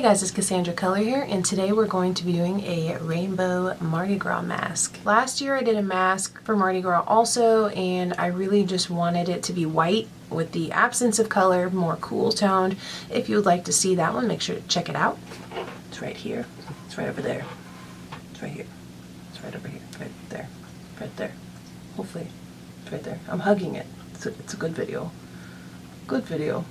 guys, it's Cassandra Color here, and today we're going to be doing a rainbow Mardi Gras mask. Last year I did a mask for Mardi Gras also, and I really just wanted it to be white with the absence of color, more cool toned. If you would like to see that one, make sure to check it out. It's right here. It's right over there. It's right here. It's right over here. Right there. Right there. Hopefully it's right there. I'm hugging it. It's a good video. Good video.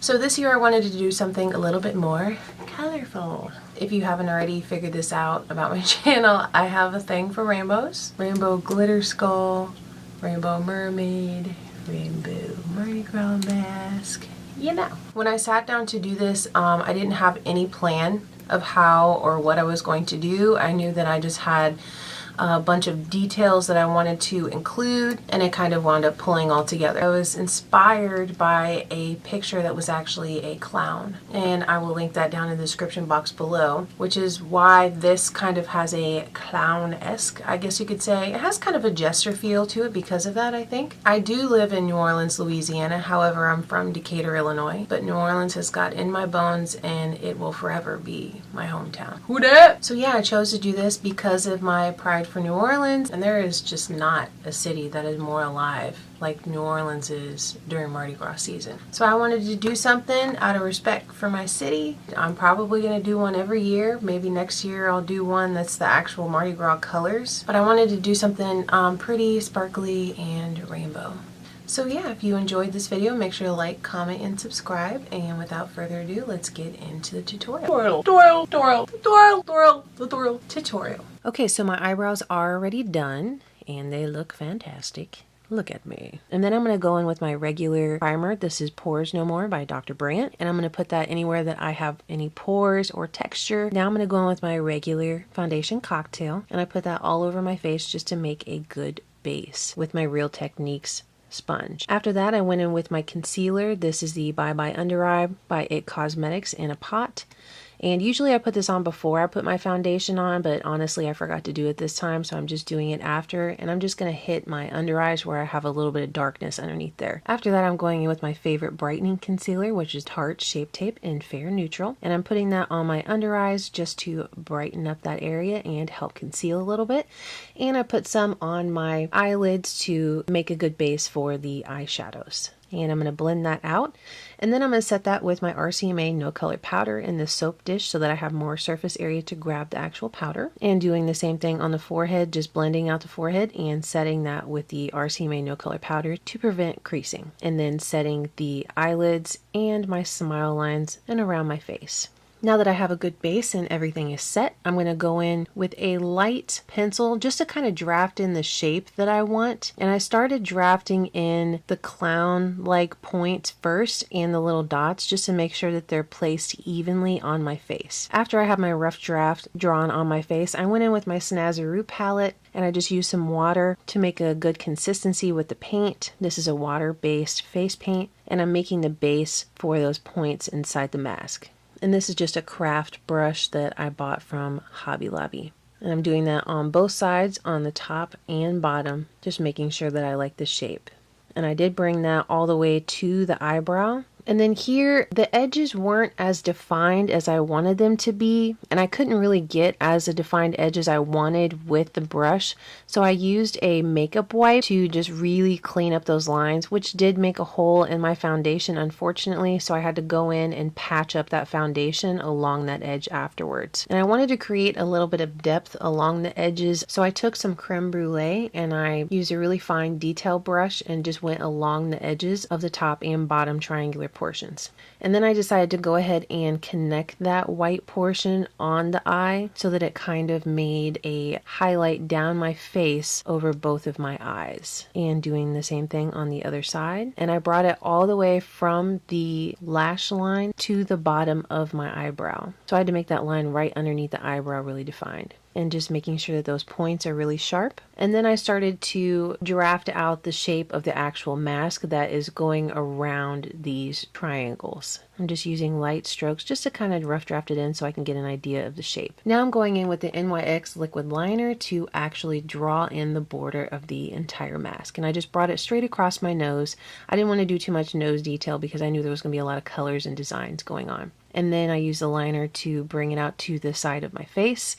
So this year I wanted to do something a little bit more colorful. If you haven't already figured this out about my channel, I have a thing for rainbows. Rainbow glitter skull, rainbow mermaid, rainbow Mardi Gras mask, you know. When I sat down to do this, I didn't have any plan of how or what I was going to do. I knew that I just had a bunch of details that I wanted to include, and it kind of wound up pulling all together. I was inspired by a picture that was actually a clown, and I will link that down in the description box below, which is why this kind of has a clown-esque, I guess you could say. It has kind of a jester feel to it because of that, I think. I do live in New Orleans, Louisiana. However, I'm from Decatur, Illinois, but New Orleans has got in my bones and it will forever be my hometown. Who dat? So yeah, I chose to do this because of my pride for New Orleans, and there is just not a city that is more alive like New Orleans is during Mardi Gras season. So I wanted to do something out of respect for my city. I'm probably going to do one every year. Maybe next year I'll do one that's the actual Mardi Gras colors. But I wanted to do something pretty, sparkly, and rainbow. So yeah, if you enjoyed this video, make sure to like, comment, and subscribe. And without further ado, let's get into the tutorial. Tutorial. Okay, so my eyebrows are already done, and they look fantastic. Look at me. And then I'm going to go in with my regular primer. This is Pores No More by Dr. Brandt. And I'm going to put that anywhere that I have any pores or texture. Now I'm going to go in with my regular foundation cocktail. And I put that all over my face just to make a good base with my Real Techniques sponge. After that, I went in with my concealer. This is the Bye Bye Under Eye by It Cosmetics in a pot. And usually I put this on before I put my foundation on, but honestly I forgot to do it this time, so I'm just doing it after. And I'm just going to hit my under eyes where I have a little bit of darkness underneath there. After that, I'm going in with my favorite brightening concealer, which is Tarte Shape Tape in Fair Neutral. And I'm putting that on my under eyes just to brighten up that area and help conceal a little bit. And I put some on my eyelids to make a good base for the eyeshadows. And I'm going to blend that out, and then I'm going to set that with my RCMA No Color powder in the soap dish so that I have more surface area to grab the actual powder. And doing the same thing on the forehead, just blending out the forehead and setting that with the RCMA No Color powder to prevent creasing. And then setting the eyelids and my smile lines and around my face. Now that I have a good base and everything is set, I'm going to go in with a light pencil just to kind of draft in the shape that I want. And I started drafting in the clown-like points first and the little dots just to make sure that they're placed evenly on my face. After I have my rough draft drawn on my face, I went in with my Snazzaroo palette and I just used some water to make a good consistency with the paint. This is a water-based face paint, and I'm making the base for those points inside the mask. And this is just a craft brush that I bought from Hobby Lobby. And I'm doing that on both sides, on the top and bottom, just making sure that I like the shape. And I did bring that all the way to the eyebrow. And then here, the edges weren't as defined as I wanted them to be, and I couldn't really get as a defined edge as I wanted with the brush, so I used a makeup wipe to just really clean up those lines, which did make a hole in my foundation, unfortunately, so I had to go in and patch up that foundation along that edge afterwards. And I wanted to create a little bit of depth along the edges, so I took some creme brulee and I used a really fine detail brush and just went along the edges of the top and bottom triangular portions. And then I decided to go ahead and connect that white portion on the eye so that it kind of made a highlight down my face over both of my eyes. And doing the same thing on the other side. And I brought it all the way from the lash line to the bottom of my eyebrow. So I had to make that line right underneath the eyebrow really defined. And just making sure that those points are really sharp. And then I started to draft out the shape of the actual mask that is going around these triangles. I'm just using light strokes just to kind of rough draft it in so I can get an idea of the shape. Now I'm going in with the NYX liquid liner to actually draw in the border of the entire mask. And I just brought it straight across my nose. I didn't want to do too much nose detail because I knew there was going to be a lot of colors and designs going on. And then I use the liner to bring it out to the side of my face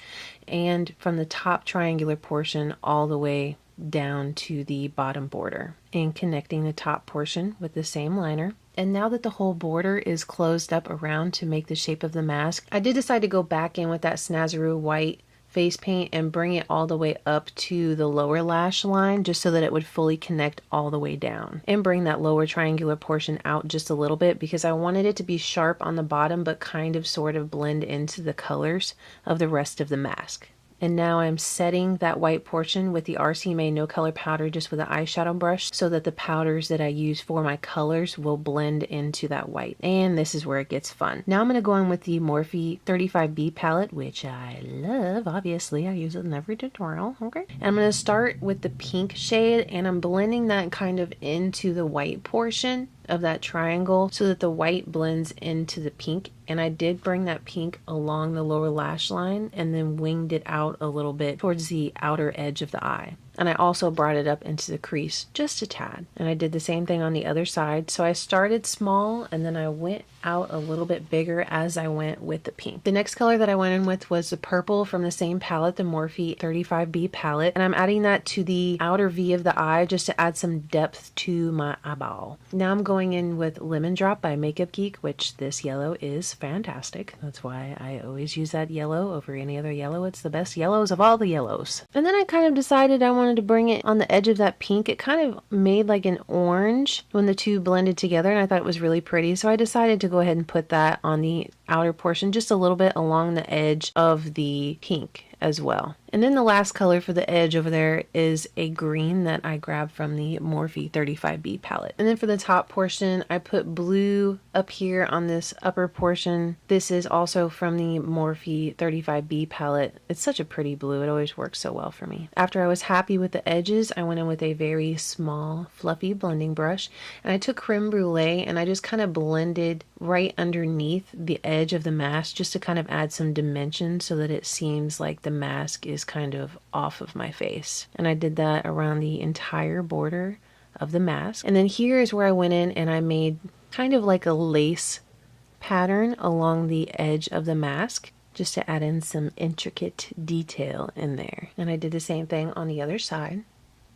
and from the top triangular portion all the way down to the bottom border, and connecting the top portion with the same liner. And now that the whole border is closed up around to make the shape of the mask, I did decide to go back in with that Snazaroo white face paint and bring it all the way up to the lower lash line just so that it would fully connect all the way down, and bring that lower triangular portion out just a little bit because I wanted it to be sharp on the bottom but kind of sort of blend into the colors of the rest of the mask. And now I'm setting that white portion with the RC May No Color Powder just with an eyeshadow brush so that the powders that I use for my colors will blend into that white. And this is where it gets fun. Now I'm going to go in with the Morphe 35B palette, which I love. Obviously, I use it in every tutorial. Okay. And I'm going to start with the pink shade, and I'm blending that kind of into the white portion of that triangle so that the white blends into the pink. And I did bring that pink along the lower lash line and then winged it out a little bit towards the outer edge of the eye. And I also brought it up into the crease just a tad. And I did the same thing on the other side. So I started small and then I went out a little bit bigger as I went with the pink. The next color that I went in with was the purple from the same palette, the Morphe 35B palette. And I'm adding that to the outer V of the eye just to add some depth to my eyeball. Now I'm going in with Lemon Drop by Makeup Geek, which this yellow is fantastic. That's why I always use that yellow over any other yellow. It's the best yellows of all the yellows. And then I kind of decided I wanted to bring it on the edge of that pink. It kind of made like an orange when the two blended together, and I thought it was really pretty. So I decided to go ahead and put that on the outer portion just a little bit along the edge of the pink as well. And then the last color for the edge over there is a green that I grabbed from the Morphe 35B palette. And then for the top portion, I put blue up here on this upper portion. This is also from the Morphe 35B palette. It's such a pretty blue. It always works so well for me. After I was happy with the edges, I went in with a very small, fluffy blending brush. And I took Creme Brulee and I just kind of blended right underneath the edge of the mask just to kind of add some dimension so that it seems like the mask is kind of off of my face. And I did that around the entire border of the mask. And then here is where I went in and I made kind of like a lace pattern along the edge of the mask just to add in some intricate detail in there. And I did the same thing on the other side.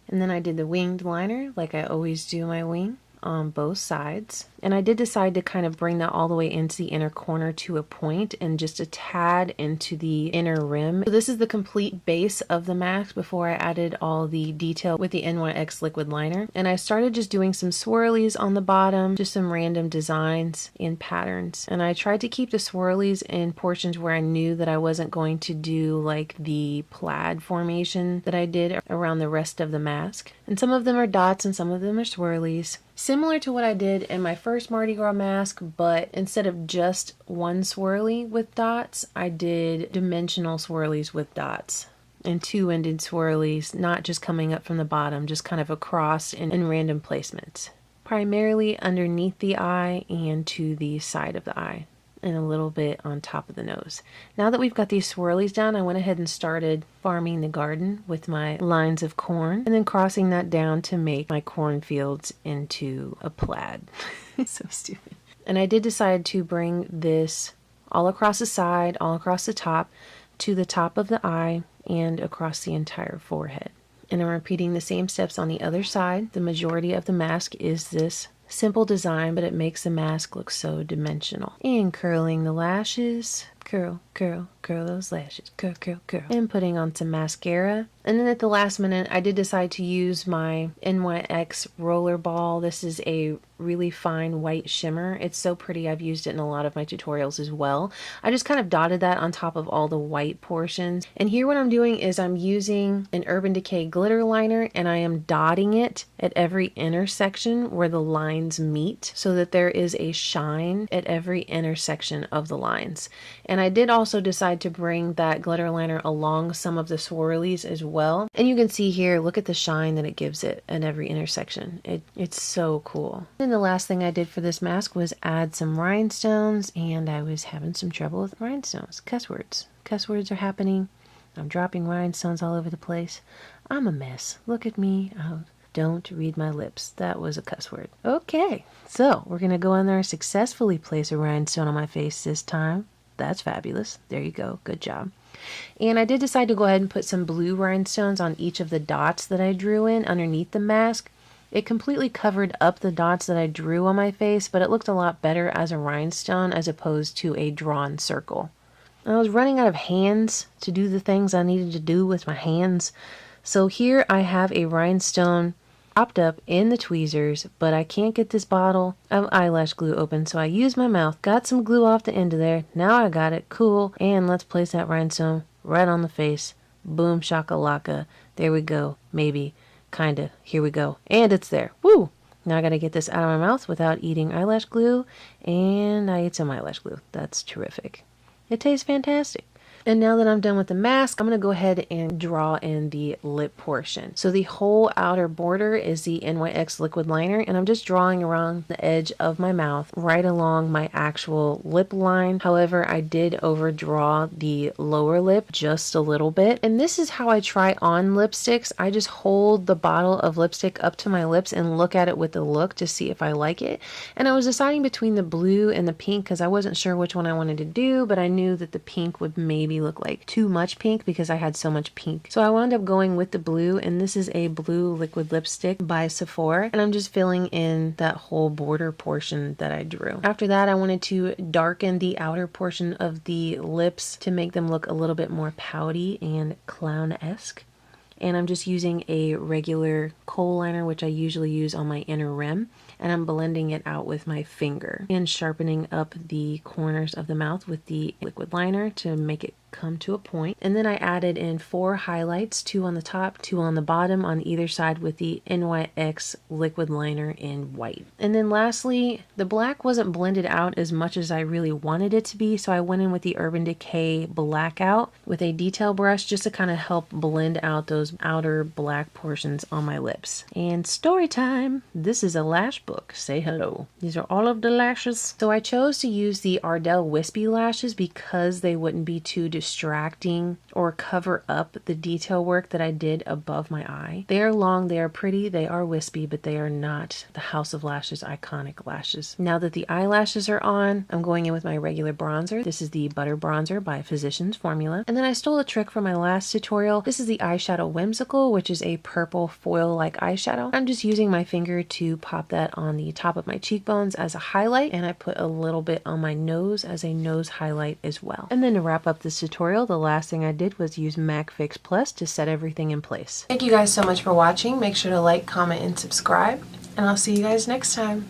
And then I did the winged liner like I always do my wing on both sides. And I did decide to kind of bring that all the way into the inner corner to a point and just a tad into the inner rim. So this is the complete base of the mask before I added all the detail with the NYX liquid liner. And I started just doing some swirlies on the bottom, just some random designs and patterns. And I tried to keep the swirlies in portions where I knew that I wasn't going to do like the plaid formation that I did around the rest of the mask. And some of them are dots and some of them are swirlies. Similar to what I did in my first Mardi Gras mask, but instead of just one swirly with dots, I did dimensional swirlies with dots and two-ended swirlies, not just coming up from the bottom, just kind of across in random placements. Primarily underneath the eye and to the side of the eye, and a little bit on top of the nose. Now that we've got these swirlies down, I went ahead and started farming the garden with my lines of corn and then crossing that down to make my cornfields into a plaid. So stupid. And I did decide to bring this all across the side, all across the top, to the top of the eye and across the entire forehead. And I'm repeating the same steps on the other side. The majority of the mask is this simple design, but it makes the mask look so dimensional. And curling the lashes, curl, curl, curl those lashes, curl, curl, curl. And putting on some mascara. And then at the last minute, I did decide to use my NYX roller ball. This is a really fine white shimmer. It's so pretty. I've used it in a lot of my tutorials as well. I just kind of dotted that on top of all the white portions. And here what I'm doing is I'm using an Urban Decay glitter liner and I am dotting it at every intersection where the lines meet so that there is a shine at every intersection of the lines. And I did also decide to bring that glitter liner along some of the swirlies as well. And you can see here, look at the shine that it gives it at every intersection. It's so cool. And the last thing I did for this mask was add some rhinestones, and I was having some trouble with rhinestones. Cuss words. Cuss words are happening. I'm dropping rhinestones all over the place. I'm a mess. Look at me. Don't read my lips. That was a cuss word. Okay, so we're going to go in there and successfully place a rhinestone on my face this time. That's fabulous. There you go. Good job. And I did decide to go ahead and put some blue rhinestones on each of the dots that I drew in underneath the mask. It completely covered up the dots that I drew on my face, but it looked a lot better as a rhinestone as opposed to a drawn circle. I was running out of hands to do the things I needed to do with my hands. So here I have a rhinestone popped up in the tweezers, but I can't get this bottle of eyelash glue open, so I used my mouth, got some glue off the end of there. Now I got it. Cool. And let's place that rhinestone right on the face. Boom shakalaka. There we go. Maybe. Kinda. Here we go. And it's there. Woo! Now I gotta get this out of my mouth without eating eyelash glue, and I ate some eyelash glue. That's terrific. It tastes fantastic. And now that I'm done with the mask, I'm going to go ahead and draw in the lip portion. So the whole outer border is the NYX liquid liner, and I'm just drawing around the edge of my mouth right along my actual lip line. However, I did overdraw the lower lip just a little bit. And this is how I try on lipsticks. I just hold the bottle of lipstick up to my lips and look at it with the look to see if I like it. And I was deciding between the blue and the pink because I wasn't sure which one I wanted to do, but I knew that the pink would maybe look like too much pink because I had so much pink. So I wound up going with the blue, and this is a blue liquid lipstick by Sephora, and I'm just filling in that whole border portion that I drew. After that, I wanted to darken the outer portion of the lips to make them look a little bit more pouty and clown-esque. And I'm just using a regular kohl liner, which I usually use on my inner rim, and I'm blending it out with my finger and sharpening up the corners of the mouth with the liquid liner to make it come to a point. And then I added in 4 highlights, 2 on the top, 2 on the bottom on either side with the NYX liquid liner in white. And then lastly, the black wasn't blended out as much as I really wanted it to be, so I went in with the Urban Decay Blackout with a detail brush just to kind of help blend out those outer black portions on my lips. And story time! This is a lash book. Say hello. These are all of the lashes. So I chose to use the Ardell Wispy lashes because they wouldn't be too distracting or cover up the detail work that I did above my eye. They are long, they are pretty, they are wispy, but they are not the House of Lashes iconic lashes. Now that the eyelashes are on, I'm going in with my regular bronzer. This is the Butter Bronzer by Physicians Formula. And then I stole a trick from my last tutorial. This is the eyeshadow Whimsical, which is a purple foil-like eyeshadow. I'm just using my finger to pop that on the top of my cheekbones as a highlight, and I put a little bit on my nose as a nose highlight as well. And then to wrap up this tutorial, the last thing I did was use MAC Fix Plus to set everything in place. Thank you guys so much for watching. Make sure to like, comment, and subscribe, and I'll see you guys next time.